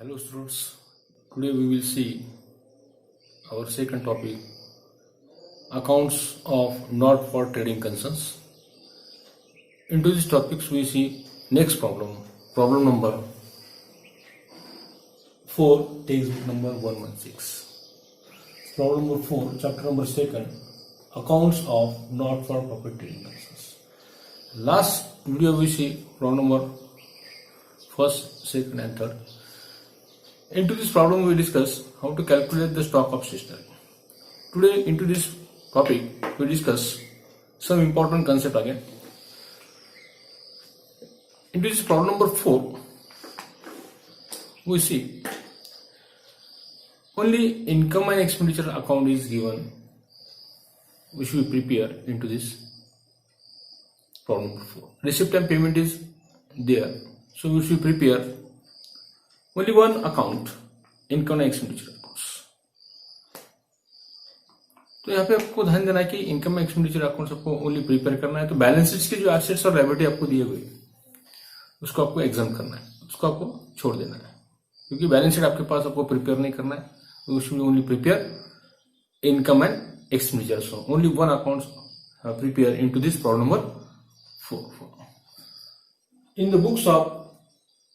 Hello students, today we will see our second topic, accounts of not for trading concerns. Into these topics we see next problem number 4, textbook number 116. Problem number 4, chapter number 2, accounts of not for profit trading concerns. Last video we see problem number 1st, 2nd and 3rd. Into this problem we discuss how to calculate the stock of stationery. Today into this topic we discuss some important concept again. Into this problem number 4 we see only income and expenditure account is given, which we prepare into this problem number 4. Receipt and payment is there, so we should prepare only one account, income and expenditure accounts. तो यहाँ पे आपको ध्यान देना है कि income and expenditure accounts आपको only prepare करना है. तो बैलेंस शीट के जो एसेट्स और लायबिलिटी आपको दिए हुए उसको आपको एग्जाम करना है, उसको आपको छोड़ देना है, क्योंकि बैलेंस शीट आपके पास आपको प्रिपेयर नहीं करना है. तो उसमें only prepare income and expenditure. So only one account prepare into this problem number 4. In the books of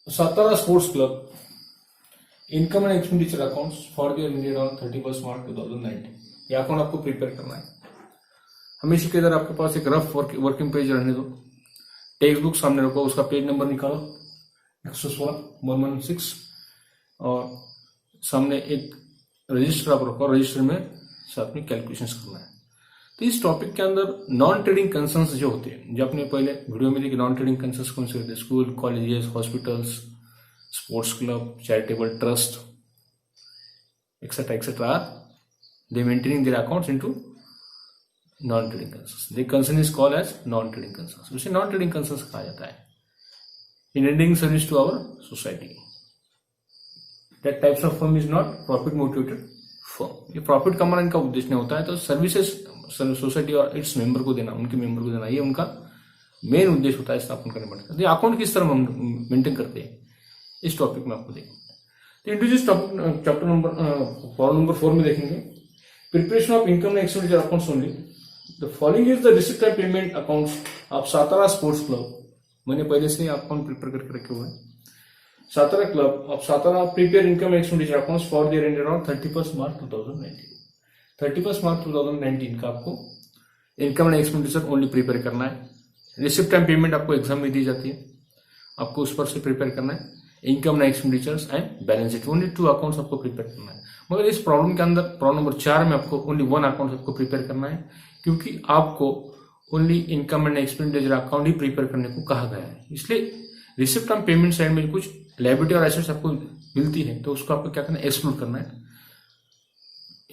Satara sports club, income and expenditure accounts for the year on 31 March 2019, ये account आपको prepare करना है. हमेशा के इधर आपके पास एक rough working page रहने दो. टेक्स्ट बुक सामने रखो, उसका पेज नंबर निकालो 116 और सामने एक रजिस्टर आप रखो. रजिस्टर में साथ में कैलकुलेशंस करना है. तो इस टॉपिक के अंदर नॉन ट्रेडिंग कंसर्न्स जो होते हैं, जो आपने पहले वीडियो में देखी, नॉन ट्रेडिंग कंसर्न्स कौन से होते हैं? School, colleges, hospitals, sports club, charitable trust, etc. They maintaining their accounts into non-trading concerns. The concern is called as non-trading concerns. उसे non-trading concerns कहा जाता है. In rendering service to our society, that types of firm is not profit motivated firm. ये profit कमाना इनका उद्देश्य नहीं होता है. तो सर्विसेज सोसाइटी और इट्स मेंबर को देना, उनके मेंबर को देना, ये उनका मेन उद्देश्य होता है स्थापन करने पड़ता है. अकाउंट किस तरह मेंटेन करते हैं इस टॉपिक में आपको देखेंगे. तो into this topic chapter number problem number 4 में देखेंगे preparation of income and expenditure accounts only. The following is the receipt and payment accounts of Satara sports club. मैंने पहले से ही अकाउंट प्रिपेयर करके रखे हुए हैं. Satara club of Satara prepare income and expenditure accounts for the year on 31 March 2019. 31 March 2019 का आपको income and expenditure only prepare करना है. रिसिप्ट एंड पेमेंट आपको एग्जाम में दी जाती है, आपको उस पर से प्रिपेयर करना है. Income and expenditures and balance sheet, only 2 accounts आपको प्रिपेयर करना है. मगर इस प्रॉब्लम के अंदर प्रॉब्लम नंबर 4 में आपको ओनली 1 अकाउंट आपको प्रिपेयर करना है, क्योंकि आपको only income and expenditure account he prepare करने को कहा गया है. इसलिए रिसिप्ट एंड पेमेंट साइड में कुछ लायबिलिटी और एसेट्स आपको मिलती है, तो उसको आपको क्या करना है? एक्सक्लूड करना है.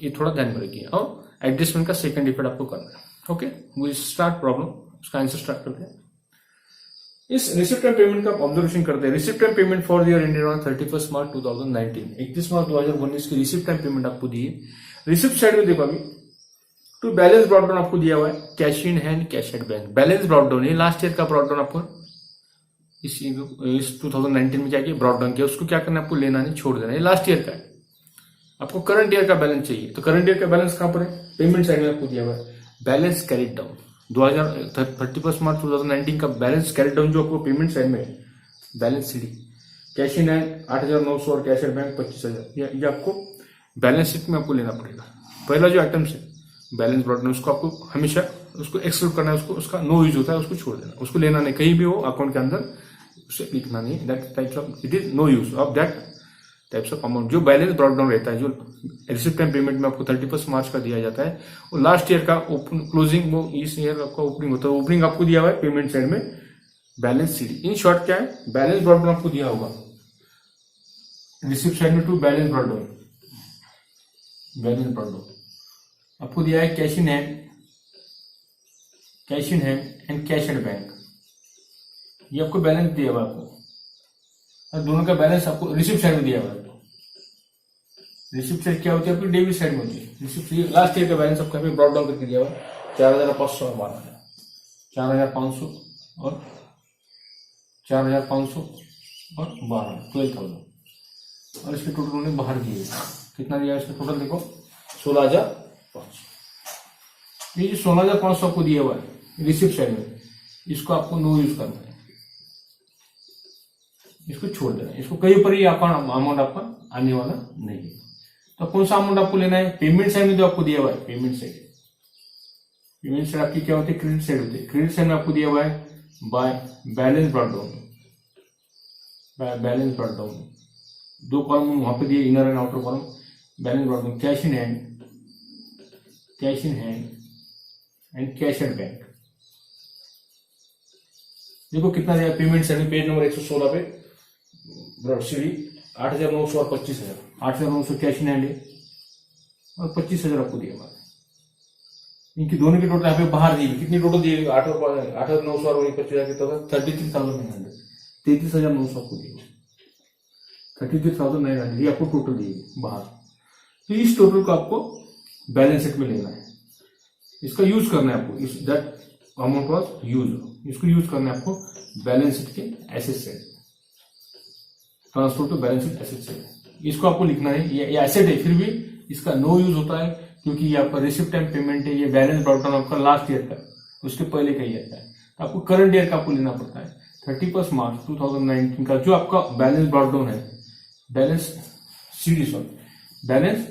ये थोड़ा ध्यान में रखिए. और एडजस्टमेंट का सेकंड इफेक्ट आपको करना है. Okay, we start problem. उसका आंसर स्टार्ट करते हैं. इस रिसिप्ट एंड पेमेंट का ऑब्जर्वेशन करते हैं. Receipt and payment for the year ended on 31 March 2019, 31 March 2019 की रिसिप्ट एंड पेमेंट आपको दी है. रिसिप्ट साइड में देखो, अभी टू बैलेंस ब्रॉट डाउन आपको दिया हुआ है, cash in hand, cash at bank. Balance brought down, ये लास्ट ईयर का ब्रॉट डाउन आपको इस 2019 में क्या किया? ब्रॉट डाउन किया. उसको क्या करना है? आपको लेना नहीं, छोड़ देना. ये लास्ट ईयर का है. आपको करंट ईयर का बैलेंस चाहिए, तो करंट ईयर का बैलेंस कहां पर है? पेमेंट साइड में आपको दिया हुआ है. बैलेंस कैरिड डाउन 31 मार्च 2019 का बैलेंस कैरिड डाउन जो आपको पेमेंट साइड में balance CD, cash in hand 8,900 और कैश एट बैंक 25,000, ये आपको बैलेंस शीट में आपको लेना पड़ेगा. पहला जो आइटम है बैलेंस ब्रॉट डाउन, उसको आपको हमेशा उसको एक्सक्लूड करना है. उसको उसका नो यूज होता है, उसको छोड़ देना. उसको लेना नहीं, कहीं भी हो अकाउंट के अंदर उसे लिखना नहीं. That types of it is no use of that types of amount. जो बैलेंस ब्रॉट डाउन रहता है, जो रिसिप्ट एंड पेमेंट में आपको 31 मार्च का दिया जाता है, वो लास्ट ईयर का ओपन क्लोजिंग, वो इस ईयर का ओपनिंग होता है. ओपनिंग आपको दिया हुआ है पेमेंट साइड में बैलेंस सीडी. इन शॉर्ट क्या है? बैलेंस ब्रॉट डाउन आपको दिया होगा रिसिप्ट साइड में to balance brought down. Balance brought down आपको दिया है cash in hand, cash in hand and cash at bank. ये आपको बैलेंस दिया हुआ आपको, दोनों का बैलेंस आपको रिसिप्ट साइड में दिया हुआ है. रिसिप्ट साइड क्या होती है? आपकी डेबिट साइड में होती है. रिसिप्ट लास्ट ईयर का बैलेंस आपको ब्रॉट डाउन करके दिया हुआ है 4,500 और 12,000, 4,500 और 4,500 और 12,000, 12,000. और इसके टोटल उन्होंने बाहर दिए। कितना दिया इसका टोटल देखो 16,500। ये जो 16,500 आपको दिया हुआ है रिसिप्ट साइड में, इसको आपको नो यूज करना है, इसको छोड़ देना है। इसको कहीं पर ही अमाउंट आपका आने वाला नहीं है। तो कौन सा अमाउंट आपको लेना है? पेमेंट साइड में जो आपको दिया हुआ है, पेमेंट साइड आपकी क्या होती है? क्रेडिट साइड होती है। क्रेडिट साइड में आपको दिया हुआ है by balance brought down, balance brought down. दो कॉलम वहां पे दिए, inner and outer column. Balance brought down, cash in hand and cash at bank. देखो कितना दिया पेमेंट साइड, पेज नंबर 116 पे सीढ़ी 8,900 और 25,000। 8,900 कैश इन हैंड है और 25,000 आपको दिया हुआ है। इनकी दोनों की टोटल यहाँ पे बाहर दी, कितनी टोटल दी? 8,900 और 25,000 की टोटल 33,900, 33,900 आपको दिए, 33,900 ये आपको टोटल दिए बाहर। तो इस टोटल को आपको बैलेंस शीट में लेना है, इसका यूज करना है आपको। दैट अमाउंट वाज यूज, इसको यूज करना है आपको बैलेंस शीट के asset side, transfer to balance sheet asset side. इसको आपको लिखना है। ये एसेट है, फिर भी इसका नो यूज होता है क्योंकि ये आपका रिसिप्ट टाइम पेमेंट है। ये बैलेंस ब्रॉट डाउन आपका लास्ट ईयर का, उसके पहले का ईयर का है। तो आपको करंट ईयर का आपको लेना पड़ता है। 31 मार्च 2019 का जो आपका बैलेंस ब्रॉट डाउन है, balance CD balance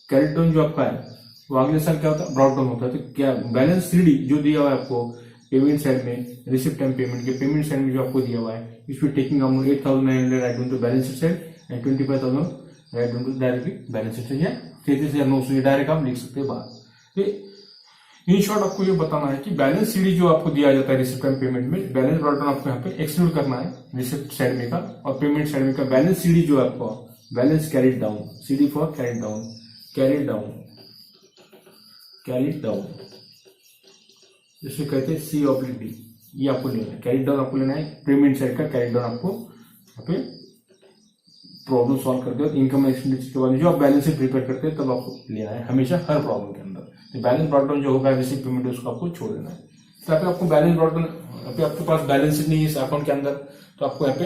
carried down जो आपका है वो अगले साल क्या होता है? ब्रॉट डाउन होता है। तो क्या बैलेंस सीडी जो दिया हुआ है आपको पेमेंट साइड में, रिसिप्ट टाइम पेमेंट के पेमेंट साइड में जो आपको दिया हुआ है, इसमें taking amount 8,900 write down to balance sheet side and 25,000 write down to directly balance sheet side. 33,900 direct आप लिख सकते हैं बाहर। इन शॉर्ट आपको ये बताना है कि बैलेंस सीडी जो आपको दिया जाता है रिसिप्ट टाइम पेमेंट में, बैलेंस ब्रॉट डाउन आपको यहाँ पे एक्सक्लूड करना है रिसिप्ट साइड में का और पेमेंट साइड में का। बैलेंस सीडी जो आपको balance carried down, CD for carried down, carried down, carried down, जिसको कहते हैं C/D, ये आपको लेना है। कैरिड डाउन आपको लेना है, पेमेंट साइड का कैरिड डाउन आपको यहाँ पे प्रॉब्लम सॉल्व करते हो इनकम एक्सपेंडिचर के बाद जो आप बैलेंस शीट प्रिपेयर करते हैं तब आपको लेना है हमेशा, हर प्रॉब्लम के अंदर। तो बैलेंस ब्रॉट डाउन जो होगा रिसिप्ट पेमेंट उसको आपको छोड़ देना है। तो यहाँ पे आपको बैलेंस ब्रॉट डाउन, यहाँ पे आपके पास बैलेंस शीट नहीं है इस अकाउंट के अंदर, तो आपको यहाँ पे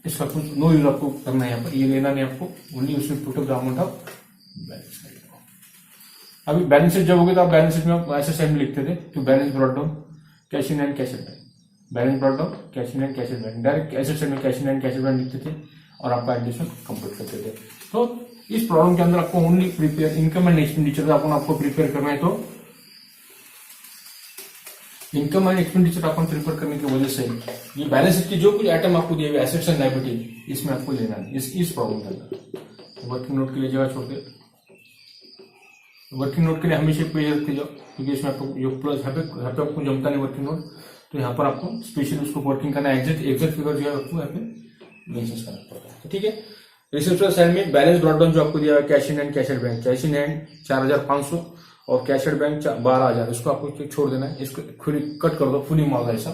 इसका कुछ नो यूज आपको करना है। यहाँ पर ये लेना नहीं आपको, ओनली उसमें total amount of balance sheet. अभी बैलेंस शीट जब होगी तो आप बैलेंस शीट में आप ऐसे साइड में लिखते थे तो balance brought down cash in and cash at bank, balance brought down cash in and cash at bank, direct asset side में cash in and cash at bank लिखते थे और आपका एडजस्टमेंट कंप्लीट करते थे। तो इस प्रॉब्लम के अंदर आपको only prepare income and expenditure आपको प्रिपेयर करना है। तो income and expenditure upon prepare करने की वजह से ये बैलेंस शीट की जो कुछ आइटम आपको दिए हुए एसेट्स एंड लायबिलिटी, इसमें आपको लेना है इस प्रॉब्लम के अंदर। वर्किंग नोट के लिए जगह छोड़ के, वर्किंग नोट के लिए हमेशा पेज रखते जाओ क्योंकि इसमें आपको जो प्लस यहाँ पे आपको जमता नहीं वर्किंग नोट, तो यहाँ पर आपको स्पेशली उसको वर्किंग करना है। एग्जैक्ट फिगर जो है आपको यहाँ पे मेंशन करना पड़ता है। ठीक है, रिसिप्ट साइड में बैलेंस ब्रॉट डाउन जो आपको दिया है cash in and cash at bank, cash in and 4,500 और कैश एट बैंक 12,000, इसको आपको छोड़ देना है। इसको कट कर दो, फुली माल ऐसा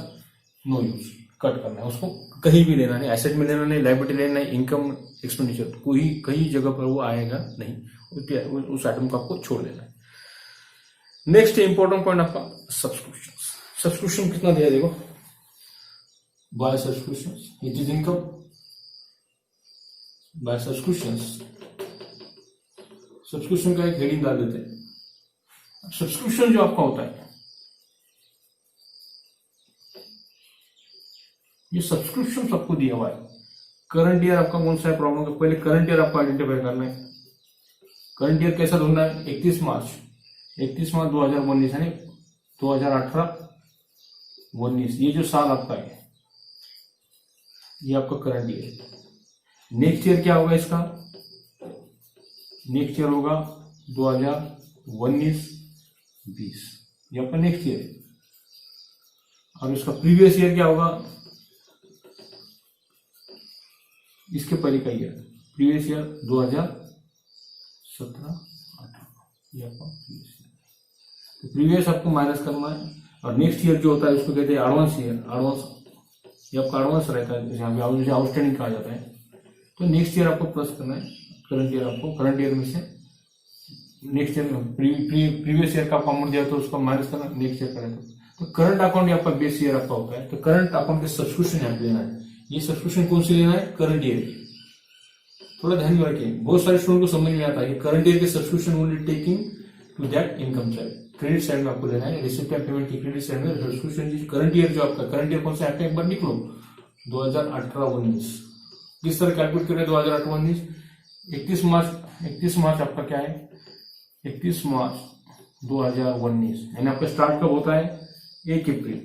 नो यूज कट करना है, उसको कहीं भी लेना नहीं, एसेट में लेना नहीं, लायबिलिटी लेना नहीं, इनकम एक्सपेंडिचर कोई कहीं जगह पर वो आएगा नहीं, उस आइटम को आपको छोड़ देना है। नेक्स्ट इंपॉर्टेंट पॉइंट आपका सब्सक्रिप्शन। सब्सक्रिप्शन कितना दिया देखो, by subscription it is income by subscription. Subscription का एक हेडिंग डाल देते हैं। सब्सक्रिप्शन जो आपका होता है, ये सब्सक्रिप्शन सबको दिया हुआ है। करंट ईयर आपका कौन सा है प्रॉब्लम का, पहले करंट ईयर आपको आइडेंटिफाई करना है। करंट ईयर कैसा ढूंढना है? 31 मार्च 2019 यानी 2018-19, ये जो साल आपका है ये आपका करंट ईयर है। नेक्स्ट ईयर क्या होगा इसका? नेक्स्ट ईयर होगा 2019-20, ये आपका नेक्स्ट ईयर है। और इसका प्रीवियस ईयर क्या होगा? इसके पहले का ईयर, प्रीवियस ईयर 2017-18, ये आपका प्रीवियस ईयर। तो प्रीवियस आपको माइनस करना है और नेक्स्ट ईयर जो होता है उसको कहते हैं एडवांस ईयर। एडवांस ये आपका एडवांस रहता है, जहाँ पे आउटस्टैंडिंग कहा जाता है। तो नेक्स्ट ईयर आपको प्लस करना है, करंट ईयर आपको करंट ईयर में से नेक्स्ट ईयर प्रीवियस ईयर का आपका अमाउंट दिया तो उसको माइनस करना, नेक्स्ट ईयर करें तो करंट अकाउंट आपका बेस ईयर आपका होता है। तो करंट अकाउंट के सब्सक्रिप्शन यहाँ पे लेना है। ये सब्सक्रिप्शन कौन सी लेना है? करंट ईयर की। थोड़ा ध्यान में रखिए, बहुत सारे स्टूडेंट को समझ में आता है कि करंट ईयर के subscription only taking to that income side, credit side में आपको लेना है, रिसिप्ट ऑफ पेमेंट की क्रेडिट साइड में सब्सक्रिप्शन करंट ईयर जो आपका करंट ईयर कौन सा है, एक बार निकलो 2018-19 किस तरह कैलकुलेट करें 2018-19 31 मार्च आपका क्या है 31 मार्च 2019 यानी आपका स्टार्ट कब होता है 1 अप्रैल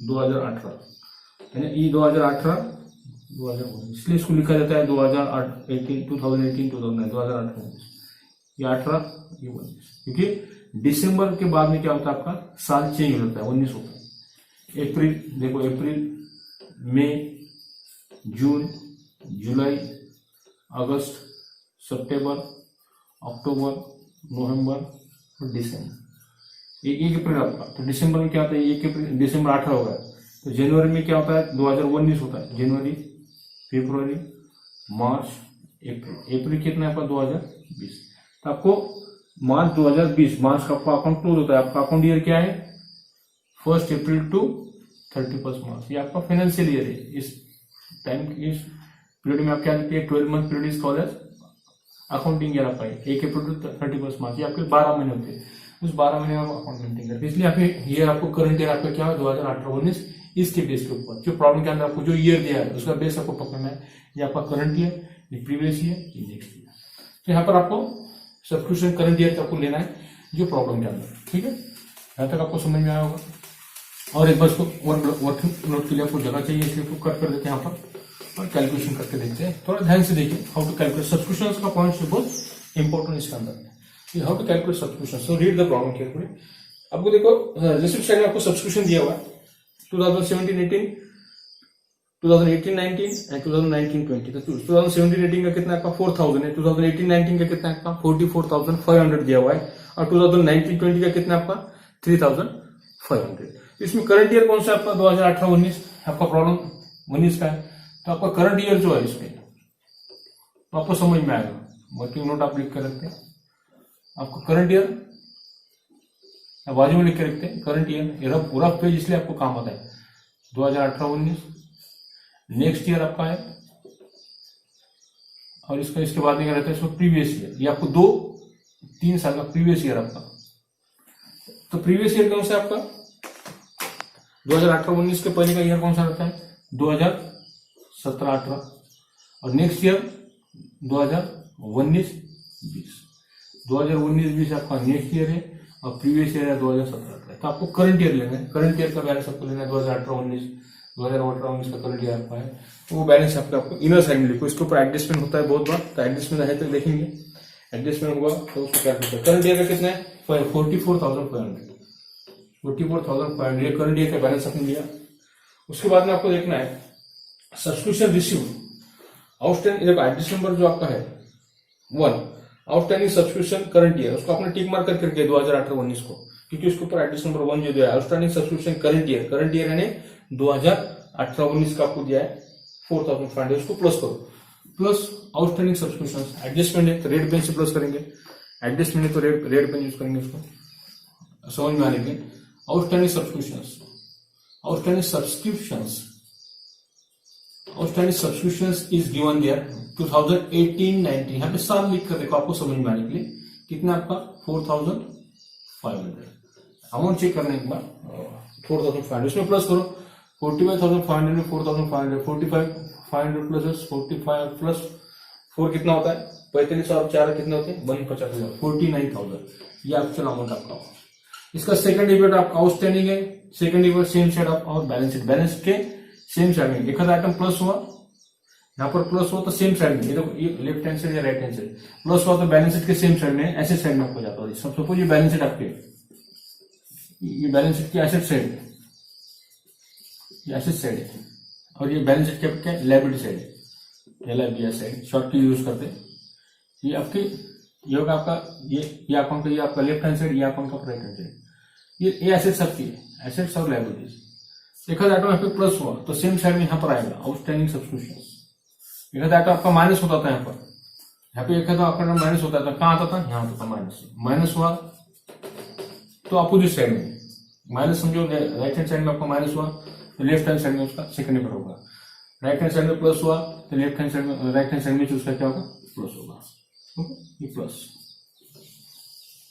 2018 यानी ये 2018 इसलिए इसको लिखा जाता है 2018 ये 18 ये 19 क्योंकि दिसंबर के बाद में क्या होता है आपका साल चेंज होता है 19 होता है। अप्रैल देखो अप्रैल मई जून जुलाई अगस्त सितंबर अक्टूबर नवंबर और दिसंबर 1 अप्रैल आपका, तो दिसंबर में क्या होता है 1 अप्रैल दिसंबर 18 होगा, तो जनवरी में क्या होता है 2019 होता है, जनवरी फरवरी मार्च अप्रैल कितना है आपका 2020, तो आपको मार्च 2020 मार्च का आपका अकाउंट क्लोज होता है, आपका अकाउंट ईयर क्या है 1 अप्रैल टू 31 मार्च, ये आपका फाइनेंशियल ईयर है। इस टाइम इस पीरियड में आप क्या लिखते हैं 12 month period is called as accounting year आपका 1 अप्रैल टू 31 मार्च, ये आपके 12 महीने होते हैं, उस 12 महीने में आप अकाउंट मेंटेन करते हैं, इसलिए आपके ये आपको करंट ईयर आपका क्या है 2018-19 इसके बेस के ऊपर जो प्रॉब्लम के अंदर आपको जो ईयर दिया है उसका बेस आपको पकड़ना है, ये आपका करंट ईयर, ये प्रीवियस ईयर, ये नेक्स्ट ईयर। तो यहाँ पर आपको सब्सक्रिप्शन करंट ईयर आपको लेना है जो प्रॉब्लम के अंदर, ठीक है, यहाँ तक आपको समझ में आया होगा। और एक बार इसको वर्किंग नोट के लिए आपको जगह चाहिए इसलिए इसको कट कर देते हैं यहाँ पर और कैलकुलेशन करके देखते हैं, थोड़ा ध्यान से देखिए हाउ टू कैलकुलेट सब्सक्रिप्शन का पॉइंट बहुत इंपॉर्टेंट इसके अंदर, how to calculate subscription. So read the problem carefully. आपको देखो रिसिप्ट साइड में आपको सब्सक्रिप्शन दिया हुआ है 2017-18 2018-19 एंड 2019-20, तो 2017-18 का कितना आपका 4000 है, 2018-19 का कितना आपका 44,500 दिया हुआ है और 2019-20 का कितना आपका 3,500। इसमें करंट ईयर कौन सा आपका 2018-19 आपका प्रॉब्लम 19 का है, तो आपका करंट ईयर जो है इसमें तो आपको समझ में आएगा, वर्किंग नोट आप लिख कर रखते हैं, आपको करंट ईयर बाजू में लिख के रखते हैं, करंट ईयर रफ पेज इसलिए आपको काम आता है 2018-19, नेक्स्ट ईयर आपका है और इसके बाद में रहता है इसको प्रीवियस ईयर, ये आपको 2-3 साल का प्रीवियस ईयर आपका, तो प्रीवियस ईयर कौन सा आपका 2018-19 के पहले का ईयर कौन सा रहता है 2017-18 और नेक्स्ट ईयर 2019-20 आपका नेक्स्ट ईयर है और प्रीवियस ईयर है 2017-18, तो आपको करंट ईयर लेना है, करंट ईयर का बैलेंस आपको लेना है 2018-19 का करंट ईयर आपका है, तो वो बैलेंस आपको इनर साइड में लिखो, इसके ऊपर एडजस्टमेंट होता है बहुत बार, तो एडजस्टमेंट है तो देखेंगे एडजस्टमेंट हुआ तो उसको कैलकुलेट करंट ईयर का कितना है 44,500 ये करंट ईयर का बैलेंस आपने लिया। उसके बाद में आपको देखना है subscription receive outstanding, adjust number जो आपका है 1 आउटस्टैंडिंग सब्सक्रिप्शन करंट ईयर, उसको आपने टिक मार्क करके 2018-19 को, क्योंकि उसके ऊपर एडजस्ट नंबर 1 जो दिया है आउटस्टैंडिंग सब्सक्रिप्शन करंट ईयर यानी 2018-19 का आपको दिया है 4,500, उसको प्लस करो, प्लस आउटस्टैंडिंग सब्सक्रिप्शन एडजस्टमेंट है तो रेड पेन से प्लस करेंगे, एडजस्टमेंट है तो रेड पेन यूज करेंगे, उसको समझ में आने के outstanding subscriptions is given there 2018-19, यहाँ पे साल लिख कर देखो आपको समझ में आने के लिए कितना आपका 4,500 अमाउंट चेक करने के बाद 4,500 इसमें प्लस करो 45,500 में 4,500 45,500 प्लस 45 प्लस 4 कितना होता है 45 और 4 कितने होते हैं 50,000 49,000, ये एक्चुअल अमाउंट आपका होगा। इसका सेकंड डिबेट आपका आउटस्टैंडिंग है, second debate same side of और बैलेंस शीट, बैलेंस शीट के सेम साइड में एक आइटम प्लस हुआ यहाँ पर प्लस हुआ तो सेम साइड में, ये देखो ये लेफ्ट हैंड साइड या राइट हैंड साइड प्लस हुआ तो बैलेंस शीट के सेम साइड में एसेट साइड में आपको जाता है। सपोज ये बैलेंस शीट आपके ये बैलेंस शीट की एसेट साइड है, ये एसेट साइड है और ये बैलेंस शीट क्या है लायबिलिटी साइड है, LIBS साइड शॉर्ट की यूज करते हैं। ये आपकी ये होगा आपका ये अकाउंट का ये आपका लेफ्ट हैंड साइड, ये अकाउंट का राइट हैंड साइड, ये एसेट्स आपकी है, एसेट्स और लायबिलिटीज। देखा जाए तो यहाँ पे प्लस हुआ तो सेम साइड में यहाँ पर आएगा आउटस्टैंडिंग सब्सक्रिप्शन। देखा जाए तो आपका माइनस होता था यहाँ पे एक था आपका माइनस होता था, कहाँ आता था यहाँ होता था माइनस हुआ तो अपोजिट साइड में माइनस समझो, राइट हैंड साइड में आपका माइनस हुआ तो लेफ्ट हैंड साइड में उसका सेकंड नंबर होगा, राइट हैंड साइड में प्लस हुआ तो लेफ्ट हैंड साइड में राइट हैंड साइड में उसका क्या होगा प्लस होगा। ओके, ये प्लस।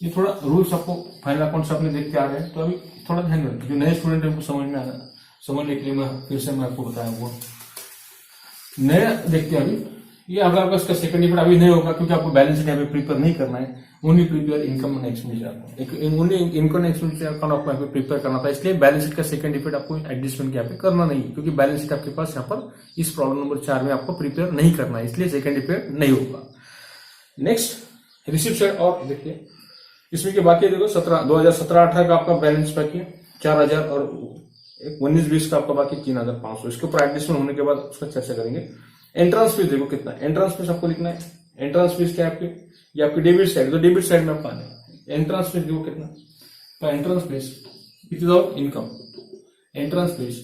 ये थोड़ा रूल्स आपको फाइनल अकाउंट्स आपने देखते आ रहे हैं, तो अभी थोड़ा ध्यान रखें, जो नए स्टूडेंट है उनको समझने के लिए मैं फिर से मैं आपको बताया वो नया देखते हैं। अभी ये अगर आपका इसका सेकंड इफेक्ट अभी नहीं होगा, क्योंकि आपको बैलेंस शीट यहाँ पे प्रिपेयर नहीं करना है, only prepare income and expenditure, only income and expenditure account आपको यहाँ पे प्रिपेयर करना था। इसलिए बैलेंस शीट का सेकंड इफेक्ट आपको एडजस्टमेंट यहाँ पे करना नहीं है, क्योंकि बैलेंस शीट आपके पास यहाँ पर इस प्रॉब्लम नंबर 4 में आपको प्रिपेयर नहीं करना है, इसलिए सेकंड इफेक्ट नहीं होगा। नेक्स्ट रिसिप्ट साइड, और देखिए इसमें के बाकी देखो 2017-18 का आपका बैलेंस बाकी 4000 और 19-20 का आपका बाकी 3500। इसके ऊपर एडजस्टमेंट होने के बाद उसका चर्चा करेंगे। एंट्रेंस फीस देखो कितना, एंट्रेंस फीस आपको लिखना है। एंट्रेंस फीस क्या है आपकी, ये आपकी डेबिट साइड, तो डेबिट साइड में आपका आना है। एंट्रेंस फीस देखो कितना, तो entrance fees it is of income. Entrance fees,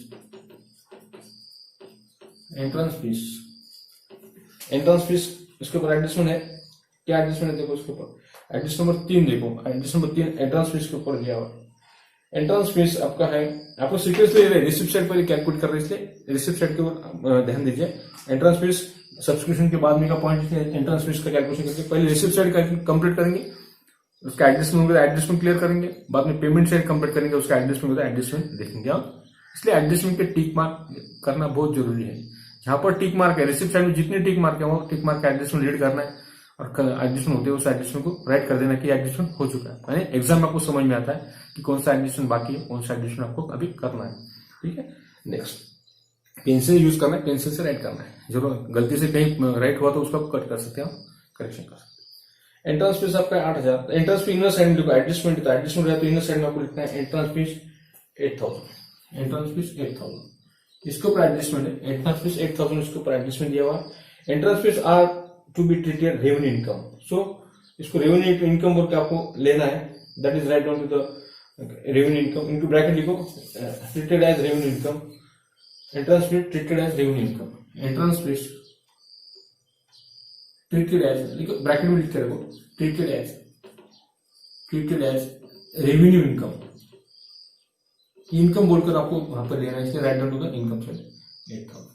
entrance fees, entrance fees इसके ऊपर एडजस्टमेंट है। क्या एडजस्टमेंट है देखो इसके ऊपर, एडजस्ट नंबर 3 देखो, एडजस्ट नंबर 3 एंट्रेंस फीस के ऊपर दिया हुआ। एंट्रेंस फीस आपका है, आपको सीक्वेंसली रिसिप्ट साइड पर कैलकुलेट कर रहे हैं, इसलिए रिसिप्ट साइड के ऊपर ध्यान दीजिए। एंट्रेंस फीस सब्सक्रिप्शन के बाद में का पॉइंट है, एंट्रेंस फीस का कैलकुलेशन करके पहले रिसिप्ट साइड कंप्लीट करेंगे, उसका एडजस्टमेंट होगा एडजस्टमेंट क्लियर करेंगे, बाद में पेमेंट साइड कंप्लीट करेंगे, उसका एडजस्टमेंट होगा एडजस्टमेंट देखेंगे आप। इसलिए एडजस्टमेंट पे टिक मार्क करना बहुत जरूरी है। जहां पर टिक मार्क है, रिसिप्ट साइड में जितने टिक मार्क है वो टिक मार्क का एडजस्टमेंट रीड करना है, और एडजस्टमेंट होते हैं उस एडजस्टमेंट को राइट कर देना कि एडजस्टमेंट हो चुका है। यानी एग्जाम में आपको समझ में आता है कि कौन सा एडजस्टमेंट बाकी है, कौन सा एडजस्टमेंट आपको अभी करना है। ठीक है, नेक्स्ट पेंसिल यूज करना है, पेंसिल से राइट करना है। जो गलती से कहीं राइट हुआ तो उसको आप कट कर सकते हैं, करेक्शन कर सकते हैं। एंट्रेंस फीस आपका 8000, एंट्रेंस फीस इनर साइड में लिखो, एडजस्टमेंट था, एडजस्टमेंट है तो इनर साइड में आपको लिखना है एंट्रेंस फीस 8000, एंट्रेंस फीस 8000 इसके ऊपर एडजस्टमेंट है। एंट्रेंस फीस 8000 इसके ऊपर एडजस्टमेंट दिया हुआ है। Entrance fee are to be treated revenue income, so इसको रेवेन्यू इनकम बोल के आपको लेना है, that is right down to the revenue income, into bracket लिखो treated as revenue income. Entrance fee treated as revenue income, entrance fee treated as, लिखो bracket में लिखते रखो, treated as revenue income, income बोलकर आपको वहां पर लेना है, इसलिए right down to the income side 8000।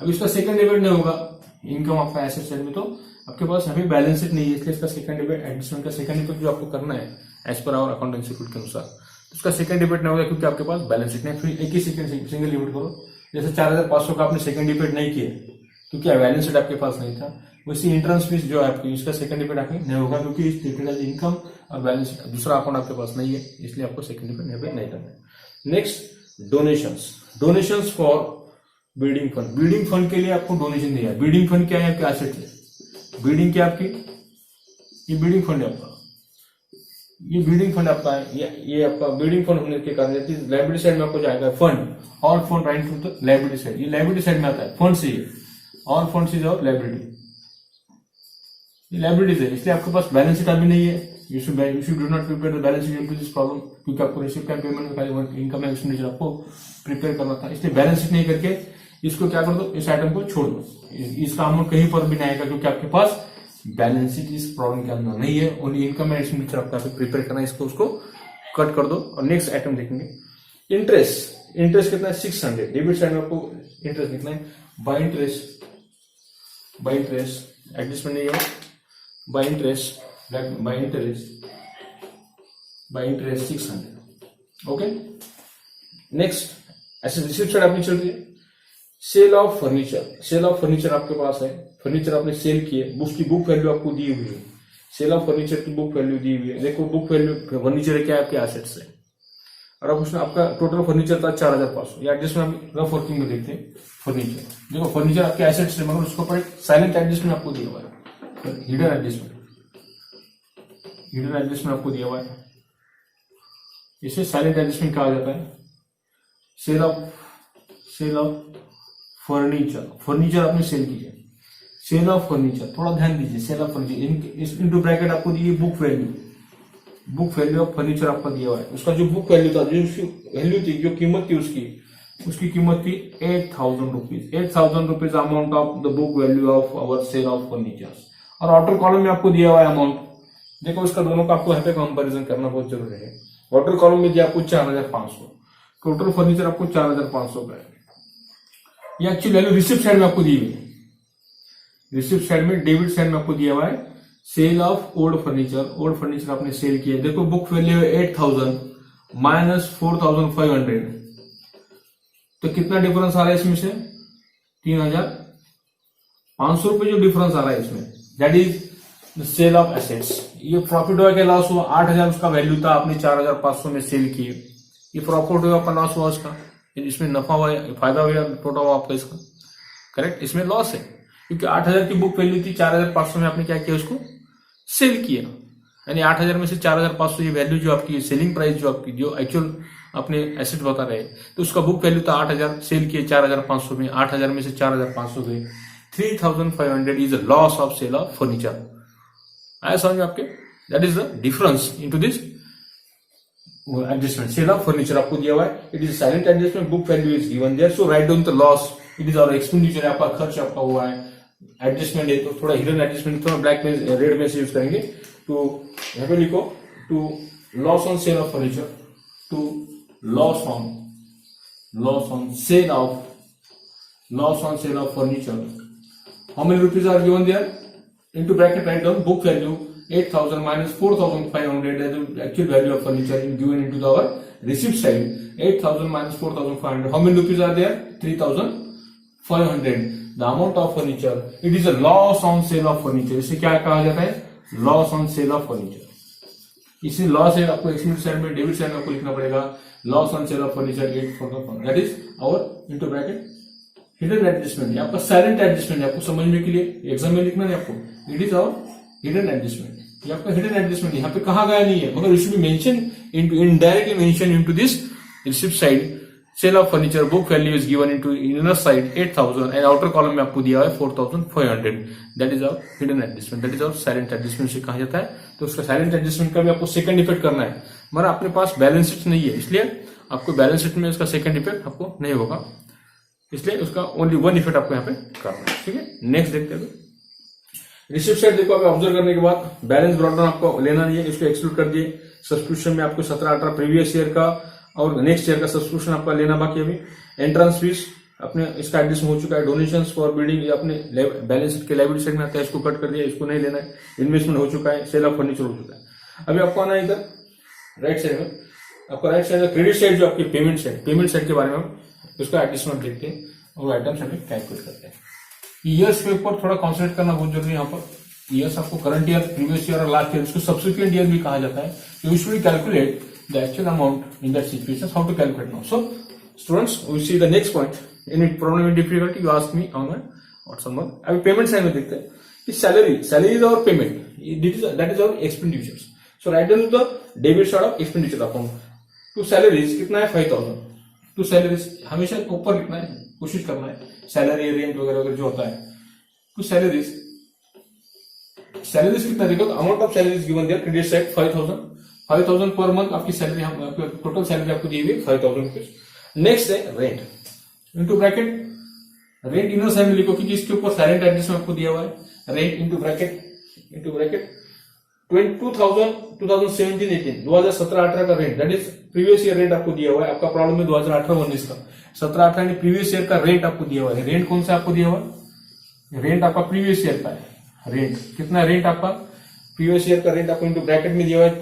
अब इसका सेकंड डिविडेंड नहीं होगा इनकम आपका एसेट साइड में, तो आपके पास अभी बैलेंस शीट नहीं है, इसलिए इसका सेकंड डिविडेंड एडजस्टमेंट का सेकंड डिविडेंड जो आपको करना है as per our accountancy rule के अनुसार, तो उसका सेकंड डिविडेंड नहीं होगा क्योंकि आपके पास बैलेंस शीट नहीं। फिर एक ही सिंगल डिविडेंड करो, जैसे 4500 का आपने सेकंड डिविडेंड नहीं किया क्योंकि बैलेंस शीट आपके पास नहीं था, वैसे एंट्रेंस फीस जो है आपकी इसका सेकंड डिविडेंड आपकी नहीं होगा क्योंकि ट्रीटेड एज इनकम और बैलेंस शीट दूसरा अकाउंट आपके पास नहीं है, इसलिए आपको सेकंड डिविडेंड नहीं करना है। Next donations, donations for building fund, building fund के लिए आपको डोनेशन दिया है। बिल्डिंग फंड क्या है आपके एसेट है, बिल्डिंग क्या आपकी, ये बिल्डिंग फंड है आपका, ये बिल्डिंग फंड आपका है, ये आपका बिल्डिंग फंड होने के कारण लाइबिलिटी साइड में आपको जाएगा फंड, और fund write to the liability side, ये लाइबिलिटी साइड में आता है, फंड से और फंड इज और लाइबिलिटी, ये लाइबिलिटीज है, इसलिए आपके पास बैलेंस शीट अभी नहीं है। You should do not prepare the balance sheet into this problem, क्योंकि आपको रिसिप्ट एंड पेमेंट में इनकम एंड एक्सपेंडिचर आपको प्रिपेयर करना था, इसलिए बैलेंस शीट नहीं करके इसको क्या कर दो, इस आइटम को छोड़ दो, इसका अमाउंट कहीं पर भी नहीं आएगा क्योंकि आपके पास बैलेंस शीट इस प्रॉब्लम के अंदर नहीं है, ओनली इनकम एंड एक्सपेंडिचर आपको प्रिपेयर करना है, इसको उसको कट कर दो। और नेक्स्ट आइटम देखेंगे इंटरेस्ट, इंटरेस्ट कितना है 600, डेबिट साइड में आपको इंटरेस्ट कितना है, बाय इंटरेस्ट एडजस्टमेंट नहीं है, बाय इंटरेस्ट 600। ओके, नेक्स्ट ऐसे रिसिप्ट साइड आपकी चल रही है। Sale of furniture, sale of furniture आपके पास है, फर्नीचर आपने सेल किए, उसकी बुक वैल्यू आपको दी हुई है, सेल ऑफ फर्नीचर की बुक वैल्यू दी हुई है। देखो बुक वैल्यू फर्नीचर क्या है आपके एसेट्स है, और अब उसमें आपका टोटल फर्नीचर था 4500, या एडजस्टमेंट रफ वर्किंग में देखते हैं फर्नीचर, देखो फर्नीचर आपके एसेट्स है मगर उसके ऊपर एक साइलेंट एडजस्टमेंट आपको दिया हुआ है, हिडन एडजस्टमेंट आपको दिया हुआ है, इसे साइलेंट एडजस्टमेंट कहा जाता है। सेल ऑफ फर्नीचर आपने सेल किया, सेल ऑफ फर्नीचर, थोड़ा ध्यान दीजिए, sale of furniture into bracket आपको दी बुक वैल्यू ऑफ फर्नीचर आपका दिया हुआ है, उसका जो बुक वैल्यू था, जो उसकी वैल्यू थी, जो कीमत थी उसकी कीमत थी 8000 rupees, 8000 rupees amount of the book value of our sale of furniture. और आउटर कॉलम में आपको दिया हुआ है अमाउंट, देखो इसका दोनों का आपको यहाँ पे कंपेरिजन करना बहुत जरूरी है। आउटर कॉलम में दिया आपको 4500, टोटल फर्नीचर आपको 4500 का है, ये एक्चुअल वैल्यू रिसिप्ट साइड में आपको दी हुई है, रिसिप्ट साइड में डेबिट साइड में आपको दिया हुआ है sale of old furniture, old furniture आपने सेल किया, देखो बुक वैल्यू है 8000 माइनस 4500, तो कितना डिफरेंस आ रहा है इसमें से 3500 रुपए जो डिफरेंस आ रहा है इसमें, that is sale of assets. ये प्रॉफिट हुआ क्या लॉस हुआ, 8000 उसका वैल्यू था, आपने 4500 में सेल किए, ये प्रॉफिट हुआ आपका लॉस हुआ उसका, इसमें नफा हुआ फायदा हुआ टोटल हुआ आपका इसका, करेक्ट। इसमें लॉस है क्योंकि 8000 की बुक वैल्यू थी, 4500 में आपने क्या किया उसको सेल किया, यानी 8000 में से 4500 ये वैल्यू जो आपकी सेलिंग प्राइस जो आपकी जो एक्चुअल अपने एसेट बता रहे, तो उसका बुक वैल्यू था 8000, सेल किए 4500 में, 8000 में से 4500 गए, 3500 is the loss of sale of furniture. आया समझ में आपके, that is the difference into this adjustment. Sale of furniture आपको दिया हुआ है, it is silent adjustment, book value is given there, so write down the loss, it is our expenditure, आपका खर्च आपका हुआ है, एडजस्टमेंट है तो थोड़ा हिडन एडजस्टमेंट, थोड़ा ब्लैक में रेड में से यूज करेंगे, तो यहाँ पे लिखो to loss on sale of furniture, to loss on sale of furniture, how many rupees are given there, into bracket write down book value 8000 minus 4500, that is the actual value of furniture given into our receipt side, 8000 minus 4500, how many rupees are there, 3500, the amount of furniture, it is a loss on sale of furniture, इसे क्या कहा जाता है, loss on sale of furniture. इसी loss है आपको expense side में, debit side में आपको लिखना पड़ेगा loss on sale of furniture, that is our into bracket hidden adjustment, आपका साइलेंट एडजस्टमेंट है, आपको समझने के लिए एग्जाम में लिखना नहीं आपको, it is our hidden adjustment, ये आपका हिडन एडजस्टमेंट यहाँ पे कहा गया नहीं है, मगर it should be mention into indirectly mention into this receipt side, sale of furniture book value is given into inner side 8000 and outer column में आपको दिया है 4500, that is our hidden adjustment, that is our silent adjustment से कहा जाता है। तो उसका साइलेंट एडजस्टमेंट का भी आपको सेकंड इफेक्ट करना है, मगर अपने पास बैलेंस शीट नहीं है, इसलिए आपको बैलेंस शीट में इसका सेकंड इफेक्ट आपको नहीं होगा, इसलिए उसका ओनली वन इफेक्ट आपको यहाँ पे करना है, ठीक है। नेक्स्ट देखते हैं रिसिप्ट साइड, देखो अभी ऑब्जर्व करने के बाद बैलेंस ब्रॉट डाउन आपको लेना नहीं है, इसको एक्सक्लूड कर दिए, सब्सक्रिप्शन में आपको 17-18 प्रीवियस ईयर का और नेक्स्ट ईयर का सब्सक्रिप्शन आपका लेना बाकी अभी, एंट्रेंस फीस अपने इसका एडजस्ट हो चुका है, डोनेशंस फॉर बिल्डिंग ये अपने बैलेंस शीट के लायबिलिटी साइड में आता है, इसको कट कर दिया, इसको नहीं लेना है, इन्वेस्टमेंट हो चुका है, सेल ऑफ फर्नीचर हो चुका है। अभी आपको आना है इधर राइट साइड में, आपको राइट साइड क्रेडिट साइड जो आपकी पेमेंट साइड के बारे में उसका एडजस्टमेंट देखते हैं और आइटम्स अभी कैलकुलेट करते हैं। ईयर्स के ऊपर थोड़ा कॉन्सेंट्रेट करना बहुत जरूरी है, यहाँ पर ईयर्स आपको करंट ईयर, प्रीवियस ईयर और लास्ट ईयर, इसको सब्सिक्वेंट ईयर भी कहा जाता है, you should calculate the actual amount in that situation, how to calculate now. So students we see the next point in it problem in difficulty, you ask me on my WhatsApp number. अभी payment side में देखते हैं कि salary is our payment, that is our expenditures, so write down the debit side of expenditure account, to salaries कितना है 5000, to salaries हमेशा ऊपर लिखना है, कोशिश करना है, सैलरी रेंट वगैरह जो होता है, टू सैलरीज कितना देखो, amount of salaries given there, credit side 5000 per month आपकी सैलरी, हम टोटल सैलरी आपको दी हुई है 5000 रुपीज। नेक्स्ट है rent, into bracket rent inner side में लिखो क्योंकि इसके ऊपर साइलेंट एडजस्टमेंट आपको दिया हुआ है, रेंट इनटू ब्रैकेट 2017-18 2017-18 का rent, that is previous year rent आपको दिया हुआ है, आपका प्रॉब्लम है 2018-19 का, 17-18 प्रीवियस ईयर का रेंट आपको दिया हुआ है, रेंट कौन सा आपको दिया हुआ है, रेंट आपका प्रीवियस ईयर का है, रेंट कितना रेंट आपका प्रीवियस ईयर का रेंट आपको इनटू ब्रैकेट में दिया हुआ है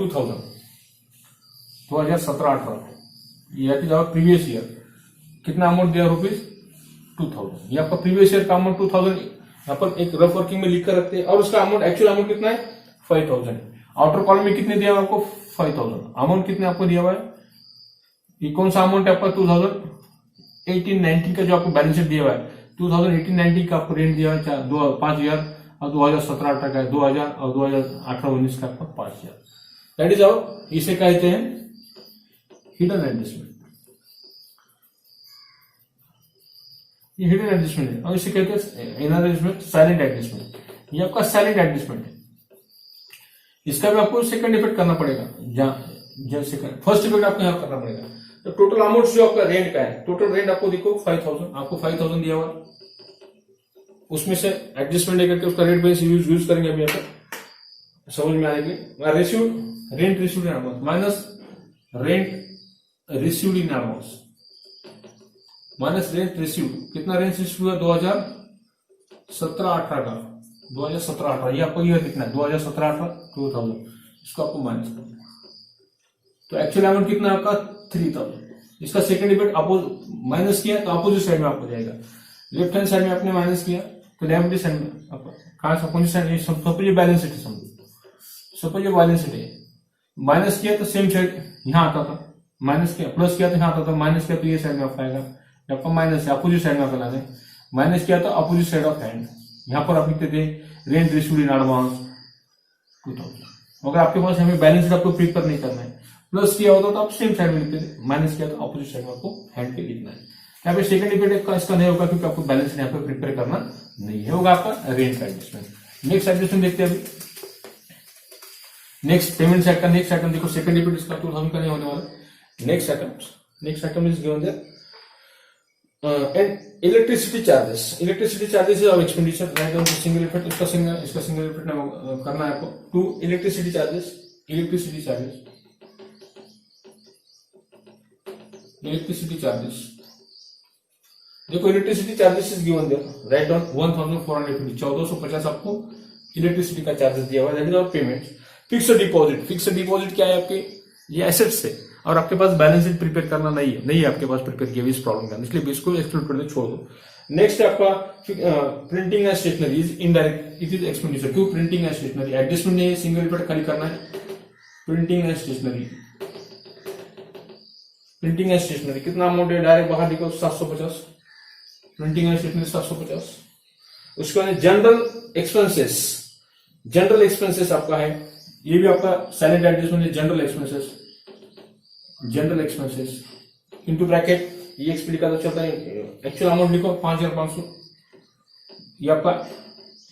2017-18, ये जाओ प्रीवियस ईयर कितना अमाउंट दिया रुपीज 2000, ये आपका प्रीवियस ईयर का अमाउंट 2000 यहाँ पर एक रफ वर्किंग में लिख कर रखते हैं, और उसका अमाउंट एक्चुअल अमाउंट कितना है 5000, आउटर कॉलम में कितने दिया हुआ आपको 5000, अमाउंट कितने आपको दिया हुआ है, ये कौन सा अमाउंट है आपका 2018-19 का जो आपको बैलेंस शीट दिया हुआ है, 2018-19 का आपको रेंट दिया हुआ है 5000 और 2017-18 का 2000 और 2018-19 का आपका 5000, दैट इज आवर, इसे कहते हैं हिडन एडजस्टमेंट, ये हिडन एडजस्टमेंट है, और इसे कहते हैं इनर एडजस्टमेंट, साइलेंट एडजस्टमेंट, ये आपका साइलेंट एडजस्टमेंट है, इसका भी आपको सेकंड इफेक्ट करना पड़ेगा, फर्स्ट इफेक्ट आपको यहाँ करना पड़ेगा। तो टोटल अमाउंट जो आपका रेंट का है, टोटल रेंट आपको देखो 5000, आपको 5000 दिया हुआ, उसमें से एडजस्टमेंट लेकर उसका रेट बेस यूज करेंगे अभी यहाँ पर समझ में आएगी, rent received in advance minus rent received in advance, minus rent receive, कितना रेंट रिसीव है 2017-18 का, 2017-18 ये आपको ईयर कितना है 2017-18 2000, इसको आपको माइनस करना। तो एक्चुअल अमाउंट कितना है आपका 3000। इसका सेकंड इफेक्ट माइनस किया तो अपोजिट साइड में आपको जाएगा। लेफ्ट हैंड साइड में आपने माइनस किया तो लेफ्ट साइड में आपका कहां अपोजिट साइड, सपोज ये बैलेंस शीट है, समझो सपोज ये बैलेंस शीट है, माइनस किया तो सेम साइड यहाँ आता था, माइनस किया प्लस किया तो यहाँ आता था, माइनस किया तो ये साइड में आपका आएगा, आपका माइनस है अपोजिट साइड में आपका ला दें, माइनस किया तो अपोजिट साइड ऑफ हैंड, यहाँ पर आप लिखते थे रेंट रिसीव्ड इन एडवांस 2000। अगर आपके पास हमें बैलेंस शीट आपको प्रिपेयर नहीं करना है, प्लस किया होता तो आप सेम साइड में लिखते थे, माइनस किया तो अपोजिट साइड में आपको हैंड पे लिखना है। यहाँ पे सेकंड इफेक्ट इसका नहीं होगा क्योंकि आपको बैलेंस शीट यहाँ पे प्रिपेयर करना नहीं है, होगा आपका रेंट का एडजस्टमेंट। नेक्स्ट एडजस्टमेंट देखते हैं अभी, नेक्स्ट पेमेंट साइड का नेक्स्ट आइटम देखो, सेकंड इफेक्ट इसका 2000 का नहीं होने वाला। Next item is given there and electricity charges of expenditure, write down single effect, इसका सिंगल इफेक्ट करना है आपको। टू इलेक्ट्रिसिटी चार्जेस देखो, electricity charges is given there, write down 1450, 1450 आपको इलेक्ट्रिसिटी का चार्जेस दिया हुआ है, that is our payment. Fixed deposit क्या है आपके, ये एसेट्स है और आपके पास बैलेंस शीट प्रिपेयर करना नहीं है आपके पास प्रिपेयर किया इस प्रॉब्लम का, इसलिए इसको एक्सक्लूड कर दो, छोड़ दो। नेक्स्ट आपका printing and stationery is indirect, it is expenditure to printing and stationery, adjustment नहीं है, सिंगल इफेक्ट खाली करना है। प्रिंटिंग एंड स्टेशनरी कितना अमाउंट है, डायरेक्ट बाहर देखो 750, प्रिंटिंग एंड स्टेशनरी 750। उसके बाद जनरल एक्सपेंसेस आपका है, ये भी आपका साइलेंट एडजस्टमेंट है। जनरल एक्सपेंसेस इनटू ब्रैकेट, ये एक्सप्लिक का तो चलता है, एक्चुअल अमाउंट लिखो 5500, ये आपका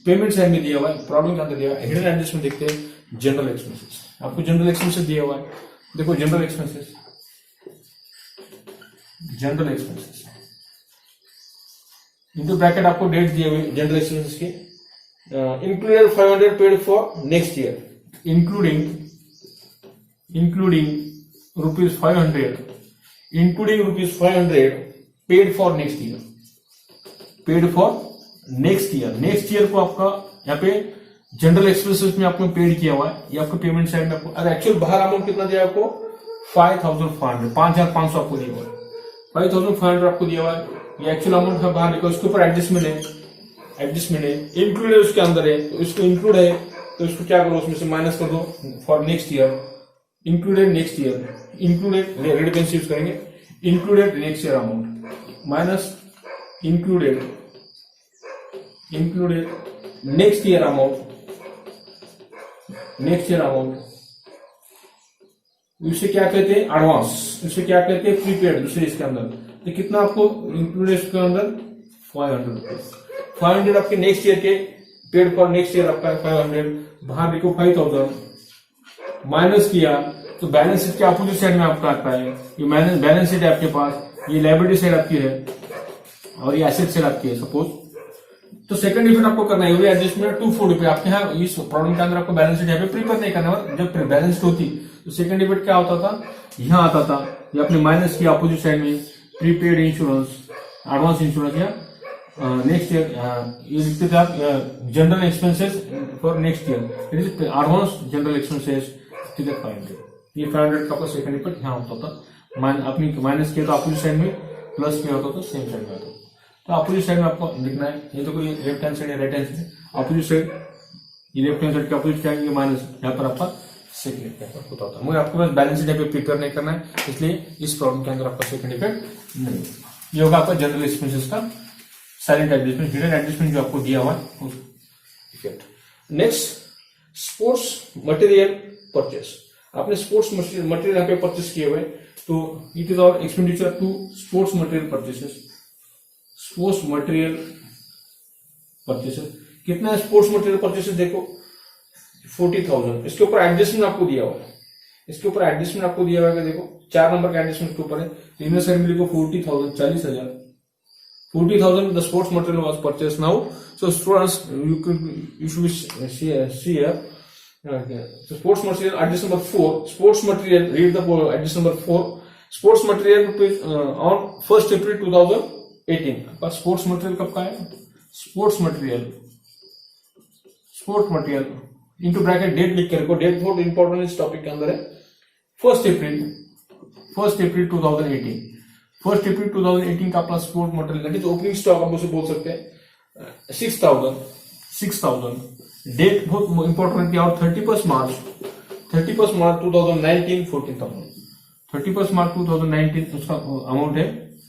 पेमेंट साइड में दिया हुआ है, प्रॉब्लम के अंदर दिया हुआ है। हिडन एडजस्टमेंट देखते हैं, जनरल एक्सपेंसेस, आपको जनरल एक्सपेंसेस दिया हुआ है, देखो जनरल एक्सपेंसेस इनटू ब्रैकेट आपको डेट दिए हुए जनरल एक्सपेंसेस के, included 500 paid for next year, including rupees 500 paid for next year को आपका यहाँ पे जनरल एक्सपेंसेस में आपको पेड किया हुआ है, ये आपको पेमेंट साइड में आपको, और एक्चुअल बाहर अमाउंट कितना दिया आपको 5500 आपको दिया हुआ है, 5500 आपको दिया हुआ है, ये एक्चुअल अमाउंट है बाहर लिखो, उसके ऊपर एडजस्टमेंट है, इंक्लूडेड उसके अंदर है, तो इसको इंक्लूड है तो इसको क्या करो, उसमें से माइनस कर दो फॉर नेक्स्ट ईयर, इंक्लूडेड रेडिपेंस यूज करेंगे, included next year amount minus included next year amount, उसे क्या कहते हैं एडवांस, उसे क्या कहते हैं प्रीपेड, दूसरे इसके अंदर। तो कितना आपको इंक्लूडेड इसके अंदर 500 आपके नेक्स्ट ईयर के पेड फॉर नेक्स्ट ईयर आपका 500, बाहर देखो 5000 माइनस किया तो बैलेंस शीट के अपोजिट साइड में आपका आता है, ये बैलेंस शीट है आपके पास, ये लायबिलिटी साइड आपकी है और ये एसेट साइड आपकी है सपोज। तो सेकंड इफेक्ट आपको करना है, एडजस्टमेंट 240 पे, आपके यहाँ इस प्रॉब्लम के अंदर आपको बैलेंस शीट यहाँ पे प्रिपेयर नहीं करना है, जब बैलेंस होती तो सेकंड इफेक्ट क्या होता था, यहाँ आता था, ये आपने माइनस किया अपोजिट साइड में, प्रीपेड इंश्योरेंस, एडवांस इंश्योरेंस या नेक्स्ट ईयर, ये लिखते थे आप general expenses for next year, it is advance general expenses 500, ये 500 का सेकंड इफेक्ट यहाँ होता था, अपनी माइनस किया तो अपोजिट साइड में, प्लस किया होता तो सेम साइड में आता। तो अपोजिट साइड में आपको लिखना है, ये तो कोई लेफ्ट हैंड साइड या right hand side, opposite side ये लेफ्ट हैंड साइड का अपोजिट साइड ये माइनस, यहाँ पर आपका सेकंड इफेक्ट होता था। मुझे आपको बस बैलेंस शीट पे प्रिपेयर नहीं करना है, इसलिए इस प्रॉब्लम के अंदर आपका सेकंड इफेक्ट नहीं, ये होगा आपका जनरल एक्सपेंसेस का साइलेंट एडजस्टमेंट, हिडन एडजस्टमेंट जो आपको दिया हुआ है effect. Next sports material purchase, आपने स्पोर्ट्स मटेरियल यहाँ पे परचेस किए हुए, तो it is our expenditure to sports material purchases, कितना है स्पोर्ट्स मटेरियल परचेसेस देखो 40,000, इसके ऊपर एडजस्टमेंट आपको दिया हुआ है, देखो 4 नंबर का एडजस्टमेंट के ऊपर है, इनमें साइड में लिखो 40,000 40,000 the sports material was purchased now. So students, you should see here. So sports material adjustment number 4. Sports material, read the adjustment number 4. Sports material on 1st April 2000 18 आपका sports material कब का है, sports material into bracket date लिख के रखो, date बहुत important इस topic के अंदर है। 1 अप्रैल 2018, 1 अप्रैल 2018 का अपना sport material that is opening stock आप उसे बोल सकते हैं 6,000। डेट बहुत इंपॉर्टेंट है। और 31 मार्च 2019 14,000, 31 मार्च 2019 उसका अमाउंट है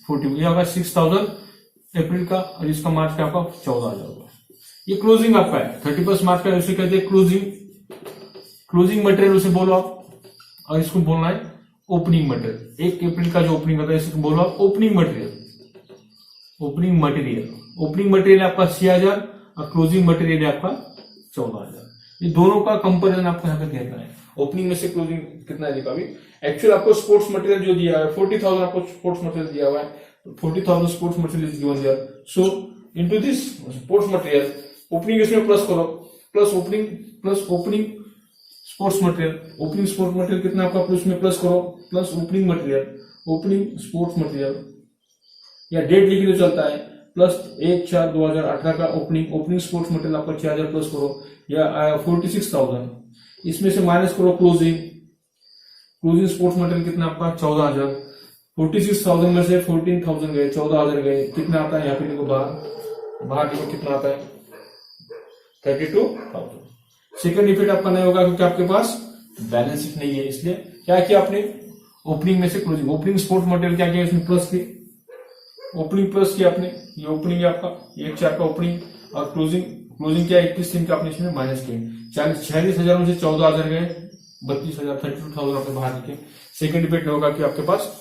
40, ये होगा 6,000 अप्रैल का, और इसका मार्च का आपका 14,000 होगा। ये क्लोजिंग आपका है 31 मार्च का, उसे कहते हैं क्लोजिंग मटेरियल उसे बोलो आप, और इसको बोलना है ओपनिंग मटेरियल। 1 अप्रैल का जो ओपनिंग होता है इसको बोलो आप ओपनिंग मटेरियल आपका 6,000 और क्लोजिंग मटेरियल है आपका 14,000। ये दोनों का कंपेरिजन आपको यहाँ पे देखना है, ओपनिंग में से क्लोजिंग कितना है देखा। अभी एक्चुअल आपको स्पोर्ट्स मटेरियल जो दिया है 40,000 आपको स्पोर्ट्स मटेरियल दिया हुआ है, 40,000 sports material is given there. So into this sports material opening इसमें प्लस करो, प्लस ओपनिंग स्पोर्ट्स मटेरियल कितना आपका प्लस में प्लस करो, प्लस ओपनिंग स्पोर्ट्स मटेरियल या डेट लिखी तो चलता है, प्लस 1/4/2018 का ओपनिंग स्पोर्ट्स मटेरियल आपका 6,000 प्लस करो, या 46,000 इसमें से माइनस करो क्लोजिंग स्पोर्ट्स मटेरियल कितना आपका 14,000, 46,000 में से 14,000 गए, 14,000 गए, कितना आता है यहाँ पे देखो बाहर देखो कितना आता है 32,000। सेकंड इफेक्ट आपका नहीं होगा क्योंकि आपके पास बैलेंस शीट नहीं है, इसलिए क्या किया आपने ओपनिंग में से क्लोजिंग, ओपनिंग स्पोर्ट्स मटेरियल क्या किया इसमें प्लस किया आपने, ये ओपनिंग है आपका 1/4 का ओपनिंग, और क्लोजिंग क्या 21 का आपने इसमें माइनस किए, 46,000 में से 14,000 गए, 32,000 32,000 आपने बाहर लिखे। सेकंड इफेक्ट होगा कि आपके पास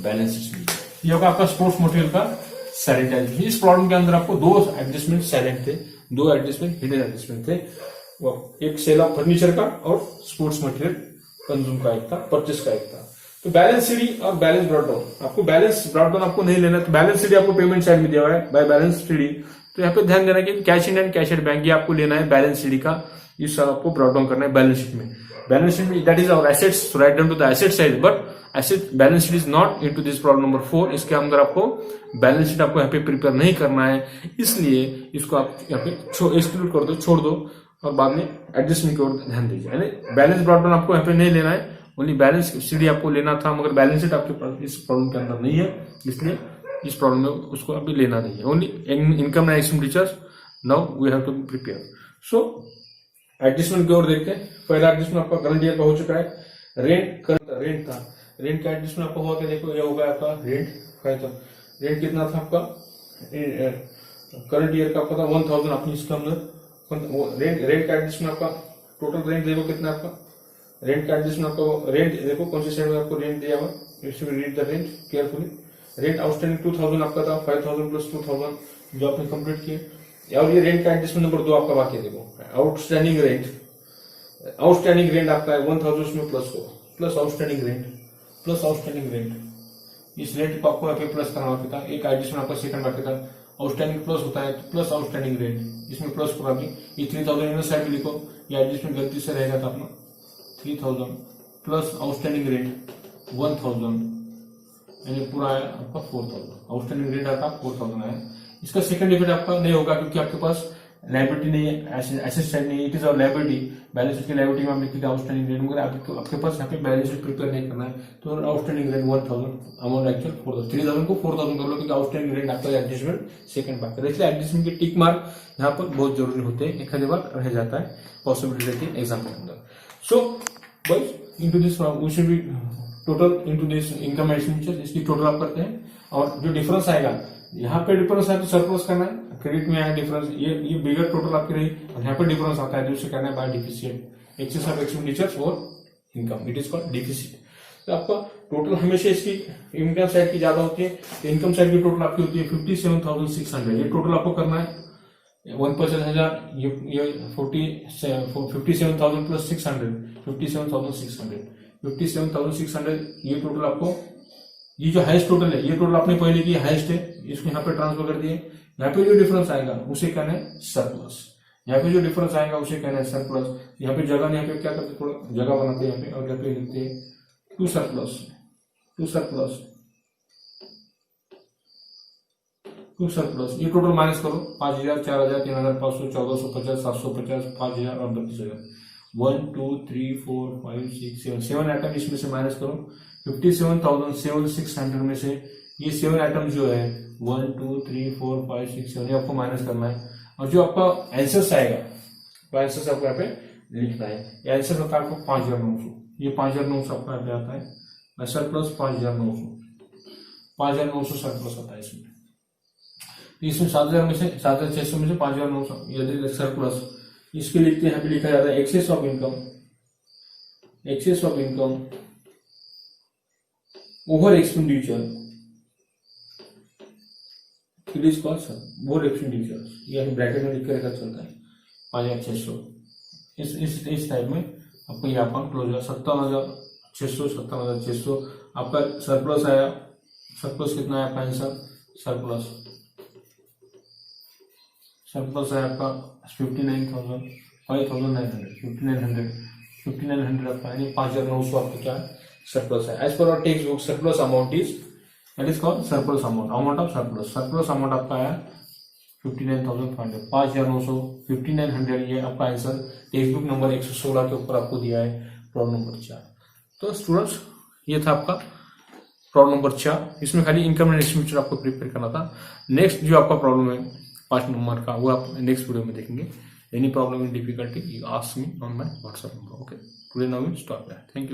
बैलेंस शीट नहीं है, ये होगा आपका स्पोर्ट्स मटेरियल का साइलेंट एडजस्टमेंट। इस प्रॉब्लम के अंदर आपको 2 एडजस्टमेंट साइलेंट थे, 2 एडजस्टमेंट हिडन एडजस्टमेंट थे, एक सेल ऑफ फर्नीचर का और स्पोर्ट्स मटेरियल कंज्यूम का एक था, परचेस का एक था। तो बैलेंस सीडी और बैलेंस ब्रॉडडाउन, आपको बैलेंस ब्रॉडडाउन आपको नहीं लेना, तो बैलेंस सीडी आपको पेमेंट साइड में दिया हुआ है बाय बैलेंस सीडी, तो यहाँ पे ध्यान देना कि cash in and cash at bank ये आपको लेना है बैलेंस सीडी का, इस साल आपको ब्रॉडडाउन करना है बैलेंस शीट में। That is our assets, write down to the asset side, but asset balance sheet is not into this problem number 4। इसके अंदर आपको बैलेंस शीट आपको यहाँ पे प्रिपेयर नहीं करना है, इसलिए इसको आप यहाँ पे एक्सक्लूड कर दो, छोड़ दो, और बाद में एडजस्टमेंट की ओर ध्यान दीजिए। यानी बैलेंस ब्रॉडडाउन आपको यहाँ पे नहीं लेना है, ओनली बैलेंस सीडी आपको लेना था, मगर बैलेंस शीट आपके पास इस प्रॉब्लम के अंदर नहीं है, इसलिए इस प्रॉब्लम में उसको अभी लेना नहीं है। Only income and expenditures now we have to be prepare. So adjustment की ओर देखते हैं। पहला एडजस्टमेंट आपका करंट ईयर का हो चुका है, रेंट का एडजस्टमेंट आपका हुआ, देखो ये होगा आपका रेंट कितना था आपका करंट ईयर का आपका था 1,000, आपने इसके अंदर रेंट का एडजस्टमेंट आपका टोटल रेंट देखो कितना आपका रेंट का एडजस्टमेंट आपको रेंट देखो कौन से साइड में आपको रेंट दिया हुआ, read the rent carefully. Rent outstanding 2,000 आपका था, 5,000 प्लस 2,000 जो आपने कंप्लीट किए, और ये रेंट का एडजस्टमेंट नंबर 2 आपका बाकी है। देखो आउटस्टैंडिंग रेंट आपका है 1,000 उसमें प्लस आउटस्टैंडिंग रेंट, इस रेंट को आपको यहाँ पे प्लस करना होता है। एक एडजस्टमेंट आपका सेकंड बाकी था, आउटस्टैंडिंग प्लस होता है, प्लस आउटस्टैंडिंग रेंट, इसमें प्लस करा भी, ये 3,000 इनर साइड में लिखो, ये एडजस्टमेंट गलती से रहेगा था अपना 3,000 प्लस आउटस्टैंडिंग रेंट 1,000, यानी पूरा आया आपका 4,000, आउटस्टैंडिंग रेंट आपका 4,000 आया। इसका सेकंड इफेक्ट आपका नहीं होगा क्योंकि आपके पास लायबिलिटी नहीं है, एसेट साइड नहीं है, it is our liability. Balance sheet की लायबिलिटी में आप लिखते आउटस्टैंडिंग रेंट, मगर आपके पास यहाँ पे बैलेंस शीट प्रिपेयर नहीं करना है, तो आउटस्टैंडिंग रेंट 1,000, अमाउंट एक्चुअल 4,000, 3,000 को 4,000 कर लो क्योंकि आउटस्टैंडिंग रेंट आपका एडजस्टमेंट सेकंड बार, इसलिए एडजस्टमेंट की टिक मार्क यहाँ पर बहुत जरूरी होते हैं, एक आधे बार रह जाता है, पॉसिबिलिटी रहती है एग्जाम के अंदर। So boys into this we should be total into this income expenditure, इसकी टोटल आप करते हैं, और जो डिफरेंस आएगा यहाँ पे डिफरेंस है तो सरप्लस करना है, क्रेडिट में आया डिफरेंस, ये बिगर टोटल आपकी रही, और यहाँ पे डिफरेंस आता है तो उसे करना है by deficit, excess of expenditures और income, it is called deficit. तो आपका टोटल हमेशा इसकी इनकम साइड की ज्यादा होती है, तो इनकम साइड की टोटल आपकी होती है 57,600, ये टोटल आपको करना है 1,50,000, ये 57,000 प्लस 600, 57,600, ये टोटल आपको, ये जो हाईएस्ट टोटल है, ये टोटल आपने पहले की हाईएस्ट है, इसको यहाँ पे ट्रांसफर कर दिए, यहाँ पे जो डिफरेंस आएगा उसे कहना है सरप्लस, यहाँ पे जो डिफरेंस आएगा उसे कहना है सरप्लस। यहाँ पे जगह, यहाँ पे क्या करते थोड़ा जगह बनाते हैं यहाँ पे, और यहाँ पे लिखते हैं टू सरप्लस, तो सरप्लस ये टोटल माइनस करो 5,000, 4,000, 3,500, 1,450, 750, 5,000 और 32,000। 1 2 3 4 5 6 7 7 आइटम इसमें से माइनस करो। 57,600 में से ये 7 आइटम जो है 1 2 3 4 5 6 7 ये आपको माइनस करना है। और जो आपका आंसर आएगा वो आंसर आपको यहाँ पे लिखना है। ये आंसर होता है आपको 5,900। ये 5,900 आपका यहाँ पे आता है। सरप्लस 5,900 सरप्लस आता है इसमें। इसमें 7,000 में से 7,600 में से 5,900 यदि सरप्लस इसके लिखते हैं, लिखा जाता है excess of income over expenditure, it is called over expenditure. ये ब्रैकेट में लिख कर रखा चलता है 5,600। इस टाइप में आपको यहाँ पर क्लोज 57,600 57,600 आपका सरप्लस आया। सरप्लस कितना है आपका आंसर? सरप्लस है आपका 59,000 5,900 आपका यानी 5,900 आपका क्या है सरप्लस है। As per our text book surplus amount is that is called surplus amount of surplus amount आपका आया 59,500 5,900 5,900 ये आपका आंसर टेक्स्ट बुक नंबर 116 के ऊपर आपको दिया है प्रॉब्लम नंबर 4। तो स्टूडेंट्स ये था आपका प्रॉब्लम नंबर 4। इसमें खाली इनकम एंड एक्सपेंडिचर आपको प्रिपेयर करना था। नेक्स्ट जो आपका प्रॉब्लम है 5 नंबर का वो आप नेक्स्ट वीडियो में देखेंगे। Any problem in difficulty you ask me on my WhatsApp number. Okay, today now we stop there. Thank you.